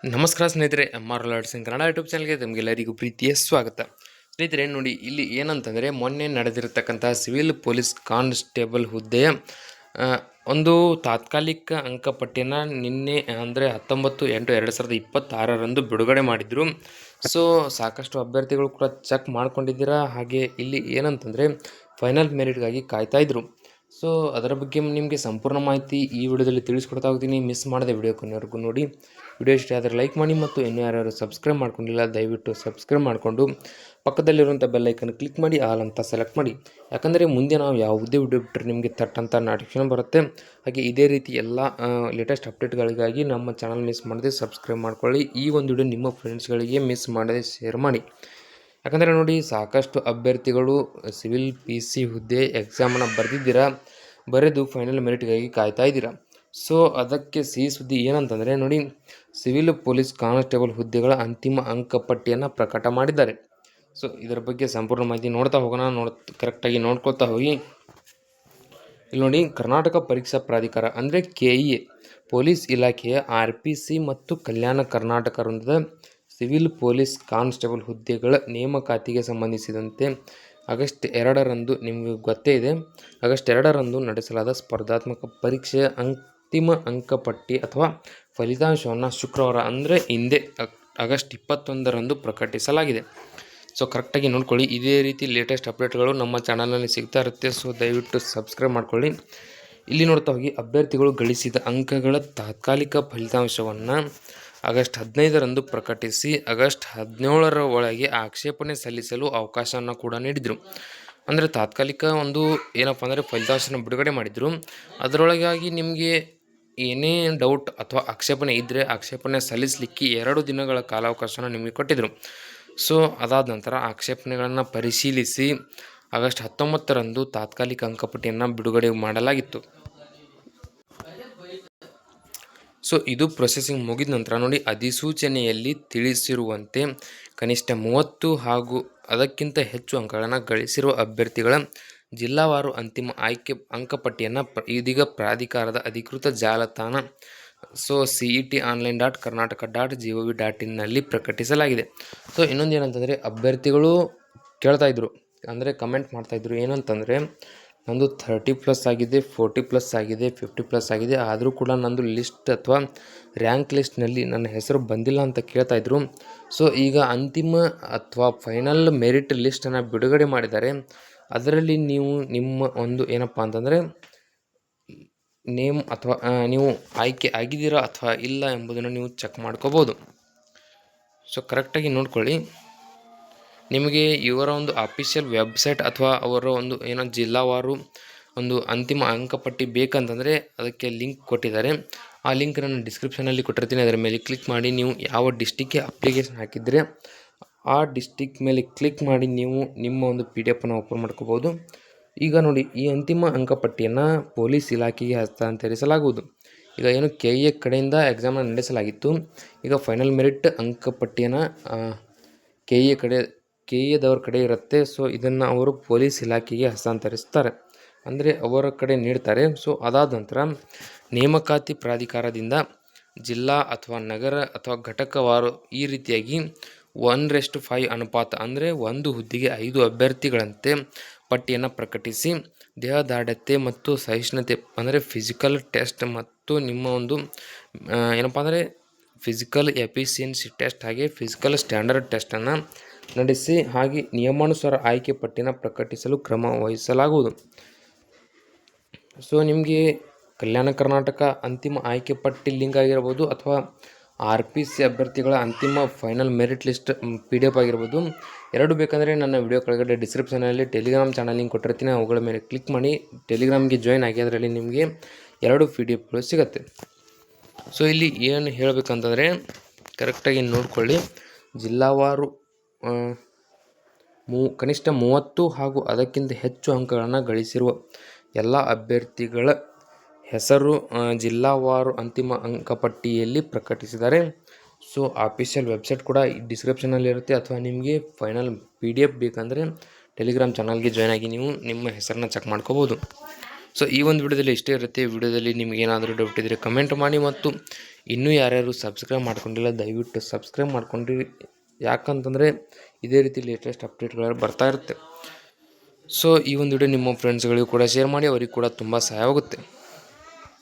ನಮಸ್ಕಾರ ಸ್ನೇಹಿತರೆ, MR ಲರ್ಡ್ಸಿಂಗ್ Kannada YouTube ಚಾನಲ್ಗೆ ತಮಗೆಲ್ಲರಿಗೂ ಪ್ರೀತಿಯ ಸ್ವಾಗತ. ಸ್ನೇಹಿತರೆ ನೋಡಿ, ಇಲ್ಲಿ ಏನಂತಂದರೆ ಮೊನ್ನೆ ನಡೆದಿರತಕ್ಕಂಥ ಸಿವಿಲ್ ಪೊಲೀಸ್ ಕಾನ್ಸ್ಟೇಬಲ್ ಹುದ್ದೆಯ ಒಂದು ತಾತ್ಕಾಲಿಕ ಅಂಕಪಟ್ಟಿಯನ್ನು ನಿನ್ನೆ ಅಂದರೆ 19/8/2026 ಬಿಡುಗಡೆ ಮಾಡಿದರು. ಸೊ ಸಾಕಷ್ಟು ಅಭ್ಯರ್ಥಿಗಳು ಕೂಡ ಚೆಕ್ ಮಾಡ್ಕೊಂಡಿದ್ದೀರಾ. ಹಾಗೆ ಇಲ್ಲಿ ಏನಂತಂದರೆ ಫೈನಲ್ ಮೆರಿಟ್ಗಾಗಿ ಕಾಯ್ತಾ ಇದ್ರು. ಸೊ ಅದರ ಬಗ್ಗೆ ನಿಮಗೆ ಸಂಪೂರ್ಣ ಮಾಹಿತಿ ಈ ವಿಡಿಯೋದಲ್ಲಿ ತಿಳಿಸ್ಕೊಡ್ತಾ ಹೋಗ್ತೀನಿ. ಮಿಸ್ ಮಾಡದೆ ವಿಡಿಯೋ ಕೊನೆವರೆಗೂ ನೋಡಿ. ವಿಡಿಯೋ ಇಷ್ಟ ಆದರೆ ಲೈಕ್ ಮಾಡಿ, ಮತ್ತು ಇನ್ನೂ ಯಾರು ಸಬ್ಸ್ಕ್ರೈಬ್ ಮಾಡ್ಕೊಂಡಿಲ್ಲ ದಯವಿಟ್ಟು ಸಬ್ಸ್ಕ್ರೈಬ್ ಮಾಡಿಕೊಂಡು ಪಕ್ಕದಲ್ಲಿರುವಂಥ ಬೆಲ್ಲೈಕನ್ ಕ್ಲಿಕ್ ಮಾಡಿ ಆಲ್ ಅಂತ ಸೆಲೆಕ್ಟ್ ಮಾಡಿ. ಯಾಕಂದರೆ ಮುಂದೆ ನಾವು ಯಾವುದೇ ವಿಡಿಯೋ ಬಿಟ್ಟರೆ ನಿಮಗೆ ತಟ್ಟಂಥ ನೋಟಿಫಿಕೇಶನ್ ಬರುತ್ತೆ. ಹಾಗೆ ಇದೇ ರೀತಿ ಎಲ್ಲ ಲೇಟೆಸ್ಟ್ ಅಪ್ಡೇಟ್ಗಳಿಗಾಗಿ ನಮ್ಮ ಚಾನಲ್ ಮಿಸ್ ಮಾಡದೆ ಸಬ್ಸ್ಕ್ರೈಬ್ ಮಾಡ್ಕೊಳ್ಳಿ. ಈ ಒಂದು ವಿಡಿಯೋ ನಿಮ್ಮ ಫ್ರೆಂಡ್ಸ್ಗಳಿಗೆ ಮಿಸ್ ಮಾಡದೆ ಶೇರ್ ಮಾಡಿ. ಯಾಕಂದರೆ ನೋಡಿ, ಸಾಕಷ್ಟು ಅಭ್ಯರ್ಥಿಗಳು ಸಿವಿಲ್ PC ಹುದ್ದೆ ಎಕ್ಸಾಮನ್ನು ಬರೆದು ಫೈನಲ್ ಮೆರಿಟ್ಗಾಗಿ ಕಾಯ್ತಾ ಇದ್ದೀರಾ. ಸೊ ಅದಕ್ಕೆ ಸಿಹಿ ಸುದ್ದಿ ಏನಂತಂದರೆ ನೋಡಿ, ಸಿವಿಲ್ ಪೊಲೀಸ್ ಕಾನ್ಸ್ಟೇಬಲ್ ಹುದ್ದೆಗಳ ಅಂತಿಮ ಅಂಕಪಟ್ಟಿಯನ್ನು ಪ್ರಕಟ ಮಾಡಿದ್ದಾರೆ. ಸೊ ಇದರ ಬಗ್ಗೆ ಸಂಪೂರ್ಣ ಮಾಹಿತಿ ನೋಡ್ತಾ ಹೋಗೋಣ. ಕರೆಕ್ಟಾಗಿ ನೋಡ್ಕೊಳ್ತಾ ಹೋಗಿ. ಇಲ್ಲಿ ನೋಡಿ, ಕರ್ನಾಟಕ ಪರೀಕ್ಷಾ ಪ್ರಾಧಿಕಾರ ಅಂದರೆ KEA ಪೊಲೀಸ್ ಇಲಾಖೆಯ RPC ಮತ್ತು Kalyana Karnataka ವೃಂದದ civil police constable ಹುದ್ದೆಗಳ ನೇಮಕಾತಿಗೆ ಸಂಬಂಧಿಸಿದಂತೆ ಆಗಸ್ಟ್ 2ರಂದು, ನಿಮಗೆ ಗೊತ್ತೇ ಇದೆ, ಆಗಸ್ಟ್ 2ರಂದು ನಡೆಸಲಾದ ಸ್ಪರ್ಧಾತ್ಮಕ ಪರೀಕ್ಷೆಯ ಅಂತಿಮ ಅಂಕಪಟ್ಟಿ ಅಥವಾ ಫಲಿತಾಂಶವನ್ನು ಶುಕ್ರವಾರ ಅಂದರೆ ಹಿಂದೆ ಆಗಸ್ಟ್ 21ರಂದು ಪ್ರಕಟಿಸಲಾಗಿದೆ. ಸೊ ಕರೆಕ್ಟಾಗಿ ನೋಡ್ಕೊಳ್ಳಿ. ಇದೇ ರೀತಿ ಲೇಟೆಸ್ಟ್ ಅಪ್ಡೇಟ್ಗಳು ನಮ್ಮ ಚಾನಲ್ನಲ್ಲಿ ಸಿಗ್ತಾ ಇರುತ್ತೆ. ಸೊ ದಯವಿಟ್ಟು ಸಬ್ಸ್ಕ್ರೈಬ್ ಮಾಡ್ಕೊಳ್ಳಿ. ಇಲ್ಲಿ ನೋಡ್ತಾ ಹೋಗಿ, ಅಭ್ಯರ್ಥಿಗಳು ಗಳಿಸಿದ ಅಂಕಗಳ ತಾತ್ಕಾಲಿಕ ಫಲಿತಾಂಶವನ್ನು ಆಗಸ್ಟ್ 15ರಂದು ಪ್ರಕಟಿಸಿ ಆಗಸ್ಟ್ 17ರ ಒಳಗೆ ಆಕ್ಷೇಪಣೆ ಸಲ್ಲಿಸಲು ಅವಕಾಶವನ್ನು ಕೂಡ ನೀಡಿದರು. ಅಂದರೆ ತಾತ್ಕಾಲಿಕ ಒಂದು ಏನಪ್ಪ ಅಂದರೆ ಫಲಿತಾಂಶನ ಬಿಡುಗಡೆ ಮಾಡಿದರು. ಅದರೊಳಗಾಗಿ ನಿಮಗೆ ಏನೇ ಡೌಟ್ ಅಥವಾ ಆಕ್ಷೇಪಣೆ ಇದ್ದರೆ ಆಕ್ಷೇಪಣೆ ಸಲ್ಲಿಸಲಿಕ್ಕೆ 2 ದಿನಗಳ ಕಾಲಾವಕಾಶನ ನಿಮಗೆ ಕೊಟ್ಟಿದ್ದರು. ಸೊ ಅದಾದ ನಂತರ ಆಕ್ಷೇಪಣೆಗಳನ್ನು ಪರಿಶೀಲಿಸಿ ಆಗಸ್ಟ್ 19ರಂದು ತಾತ್ಕಾಲಿಕ ಅಂಕಪಟ್ಟಿಯನ್ನು ಬಿಡುಗಡೆ ಮಾಡಲಾಗಿತ್ತು. ಸೊ ಇದು ಪ್ರೊಸೆಸಿಂಗ್ ಮುಗಿದ ನಂತರ ನೋಡಿ, ಅಧಿಸೂಚನೆಯಲ್ಲಿ ತಿಳಿಸಿರುವಂತೆ ಕನಿಷ್ಠ 30 ಹಾಗೂ ಅದಕ್ಕಿಂತ ಹೆಚ್ಚು ಅಂಕಗಳನ್ನು ಗಳಿಸಿರುವ ಅಭ್ಯರ್ಥಿಗಳ ಜಿಲ್ಲಾವಾರು ಅಂತಿಮ ಆಯ್ಕೆ ಅಂಕಪಟ್ಟಿಯನ್ನು ಇದೀಗ ಪ್ರಾಧಿಕಾರದ ಅಧಿಕೃತ ಜಾಲತಾಣ CETonline.karnataka.gov.in ನಲ್ಲಿ ಪ್ರಕಟಿಸಲಾಗಿದೆ. ಸೊ ಇನ್ನೊಂದು ಏನಂತಂದರೆ, ಅಭ್ಯರ್ಥಿಗಳು ಕೇಳ್ತಾಯಿದ್ರು, ಅಂದರೆ ಕಮೆಂಟ್ ಮಾಡ್ತಾಯಿದ್ರು ಏನಂತಂದರೆ, ನಂದು 30+ ಆಗಿದೆ, 40+ ಆಗಿದೆ, 50+ ಆಗಿದೆ, ಆದರೂ ಕೂಡ ನಂದು ಲಿಸ್ಟ್ ಅಥವಾ ರ್ಯಾಂಕ್ ಲಿಸ್ಟ್ನಲ್ಲಿ ನನ್ನ ಹೆಸರು ಬಂದಿಲ್ಲ ಅಂತ ಕೇಳ್ತಾಯಿದ್ರು. ಸೊ ಈಗ ಅಂತಿಮ ಅಥವಾ ಫೈನಲ್ ಮೆರಿಟ್ ಲಿಸ್ಟನ್ನು ಬಿಡುಗಡೆ ಮಾಡಿದ್ದಾರೆ. ಅದರಲ್ಲಿ ನೀವು ನಿಮ್ಮ ಒಂದು ಏನಪ್ಪ ಅಂತಂದರೆ ನೇಮ್ ಅಥವಾ ನೀವು ಆಯ್ಕೆ ಆಗಿದ್ದೀರಾ ಅಥವಾ ಇಲ್ಲ ಎಂಬುದನ್ನು ನೀವು ಚೆಕ್ ಮಾಡ್ಕೋಬೋದು. ಸೊ ಕರೆಕ್ಟಾಗಿ ನೋಡ್ಕೊಳ್ಳಿ. ನಿಮಗೆ ಇವರ ಒಂದು ಅಫಿಷಿಯಲ್ ವೆಬ್ಸೈಟ್ ಅಥವಾ ಅವರ ಒಂದು ಏನೋ ಜಿಲ್ಲಾವಾರು ಒಂದು ಅಂತಿಮ ಅಂಕಪಟ್ಟಿ ಬೇಕಂತಂದರೆ ಅದಕ್ಕೆ ಲಿಂಕ್ ಕೊಟ್ಟಿದ್ದಾರೆ. ಆ ಲಿಂಕ್ ನಾನು ಡಿಸ್ಕ್ರಿಪ್ಷನಲ್ಲಿ ಕೊಟ್ಟಿರ್ತೀನಿ. ಅದರ ಮೇಲೆ ಕ್ಲಿಕ್ ಮಾಡಿ ನೀವು ಯಾವ ಡಿಸ್ಟಿಕ್ಗೆ ಅಪ್ಲಿಕೇಶನ್ ಹಾಕಿದರೆ ಆ ಡಿಸ್ಟಿಕ್ ಮೇಲೆ ಕ್ಲಿಕ್ ಮಾಡಿ ನೀವು ನಿಮ್ಮ ಒಂದು PDF ಓಪನ್ ಮಾಡ್ಕೋಬೋದು. ಈಗ ನೋಡಿ, ಈ ಅಂತಿಮ ಅಂಕಪಟ್ಟಿಯನ್ನು ಪೊಲೀಸ್ ಇಲಾಖೆಗೆ ಹಸ್ತಾಂತರಿಸಲಾಗುವುದು. ಈಗ ಏನು KEA ಕಡೆಯಿಂದ ಎಕ್ಸಾಮನ್ನು ನಡೆಸಲಾಗಿತ್ತು, ಈಗ ಫೈನಲ್ ಮೆರಿಟ್ ಅಂಕಪಟ್ಟಿಯನ್ನು KEAದವ್ರ ಕಡೆ ಇರುತ್ತೆ. ಸೊ ಇದನ್ನು ಅವರು ಪೊಲೀಸ್ ಇಲಾಖೆಗೆ ಹಸ್ತಾಂತರಿಸ್ತಾರೆ, ಅಂದರೆ ಅವರ ಕಡೆ ನೀಡ್ತಾರೆ. ಸೊ ಅದಾದ ನಂತರ ನೇಮಕಾತಿ ಪ್ರಾಧಿಕಾರದಿಂದ ಜಿಲ್ಲಾ ಅಥವಾ ನಗರ ಅಥವಾ ಘಟಕವಾರು ಈ ರೀತಿಯಾಗಿ 1:5 ಅನುಪಾತ, ಅಂದರೆ 1 ಹುದ್ದೆಗೆ 5 ಅಭ್ಯರ್ಥಿಗಳಂತೆ ಪಟ್ಟಿಯನ್ನು ಪ್ರಕಟಿಸಿ ದೇಹದಾಢ್ಯತೆ ಮತ್ತು ಸಹಿಷ್ಣುತೆ ಅಂದರೆ ಫಿಸಿಕಲ್ ಟೆಸ್ಟ್ ಮತ್ತು ನಿಮ್ಮ ಒಂದು ಏನಪ್ಪ ಅಂದರೆ ಫಿಸಿಕಲ್ ಎಫಿಷಿಯನ್ಸಿ ಟೆಸ್ಟ್ ಹಾಗೆ ಫಿಸಿಕಲ್ ಸ್ಟ್ಯಾಂಡರ್ಡ್ ಟೆಸ್ಟನ್ನು ನಡೆಸಿ ಹಾಗೆ ನಿಯಮಾನುಸಾರ ಆಯ್ಕೆ ಪಟ್ಟಿನ ಪ್ರಕಟಿಸಲು ಕ್ರಮ ವಹಿಸಲಾಗುವುದು. ಸೊ ನಿಮಗೆ ಕಲ್ಯಾಣ ಕರ್ನಾಟಕ ಅಂತಿಮ ಆಯ್ಕೆ ಪಟ್ಟಿ ಲಿಂಕ್ ಆಗಿರ್ಬೋದು ಅಥವಾ RPC ಅಭ್ಯರ್ಥಿಗಳ ಅಂತಿಮ ಫೈನಲ್ ಮೆರಿಟ್ ಲಿಸ್ಟ್ PDF ಆಗಿರ್ಬೋದು, ಎರಡು ಬೇಕಂದರೆ ನನ್ನ ವಿಡಿಯೋ ಕೆಳಗಡೆ ಡಿಸ್ಕ್ರಿಪ್ಷನಲ್ಲಿ ಟೆಲಿಗ್ರಾಮ್ ಚಾನಲ್ ಲಿಂಕ್ ಕೊಟ್ಟಿರ್ತೀನಿ. ಅವುಗಳ ಮೇಲೆ ಕ್ಲಿಕ್ ಮಾಡಿ ಟೆಲಿಗ್ರಾಮ್ಗೆ ಜಾಯ್ನ್ ಆಗಿ ಅದರಲ್ಲಿ ನಿಮಗೆ 2 PDFಗಳು ಸಿಗುತ್ತೆ. ಸೊ ಇಲ್ಲಿ ಏನು ಹೇಳಬೇಕಂತಂದರೆ ಕರೆಕ್ಟಾಗಿ ನೋಡ್ಕೊಳ್ಳಿ. ಜಿಲ್ಲಾವಾರು ಕನಿಷ್ಠ 30 ಹಾಗೂ ಅದಕ್ಕಿಂತ ಹೆಚ್ಚು ಅಂಕಗಳನ್ನು ಗಳಿಸಿರುವ ಎಲ್ಲ ಅಭ್ಯರ್ಥಿಗಳ ಹೆಸರು ಜಿಲ್ಲಾವಾರು ಅಂತಿಮ ಅಂಕಪಟ್ಟಿಯಲ್ಲಿ ಪ್ರಕಟಿಸಿದ್ದಾರೆ. ಸೊ ಅಫಿಷಿಯಲ್ ವೆಬ್ಸೈಟ್ ಕೂಡ ಡಿಸ್ಕ್ರಿಪ್ಷನಲ್ಲಿ ಇರುತ್ತೆ. ಅಥವಾ ನಿಮಗೆ ಫೈನಲ್ PDF ಬೇಕಂದರೆ ಟೆಲಿಗ್ರಾಮ್ ಚಾನಲ್ಗೆ ಜಾಯ್ನ್ ಆಗಿ ನೀವು ನಿಮ್ಮ ಹೆಸರನ್ನ ಚೆಕ್ ಮಾಡ್ಕೋಬೋದು. ಸೊ ಈ ಒಂದು ವಿಡಿಯೋದಲ್ಲಿ ಇಷ್ಟೇ ಇರುತ್ತೆ. ವಿಡಿಯೋದಲ್ಲಿ ನಿಮ್ಗೆ ಏನಾದರೂ ಡೌಟ್ ಇದ್ದರೆ ಕಮೆಂಟ್ ಮಾಡಿ, ಮತ್ತು ಇನ್ನೂ ಯಾರ್ಯಾರು ಸಬ್ಸ್ಕ್ರೈಬ್ ಮಾಡ್ಕೊಂಡಿಲ್ಲ ದಯವಿಟ್ಟು ಸಬ್ಸ್ಕ್ರೈಬ್ ಮಾಡ್ಕೊಂಡ್ರಿ, ಯಾಕಂತಂದರೆ ಇದೇ ರೀತಿ ಲೇಟೆಸ್ಟ್ ಅಪ್ಡೇಟ್ಗಳು ಬರ್ತಾ ಇರುತ್ತೆ. ಸೊ ಈ ಒಂದು ವಿಡಿಯೋ ನಿಮ್ಮ ಫ್ರೆಂಡ್ಸ್ಗಳಿಗೂ ಕೂಡ ಶೇರ್ ಮಾಡಿ, ಅವರಿಗೆ ಕೂಡ ತುಂಬ ಸಹಾಯವಾಗುತ್ತೆ.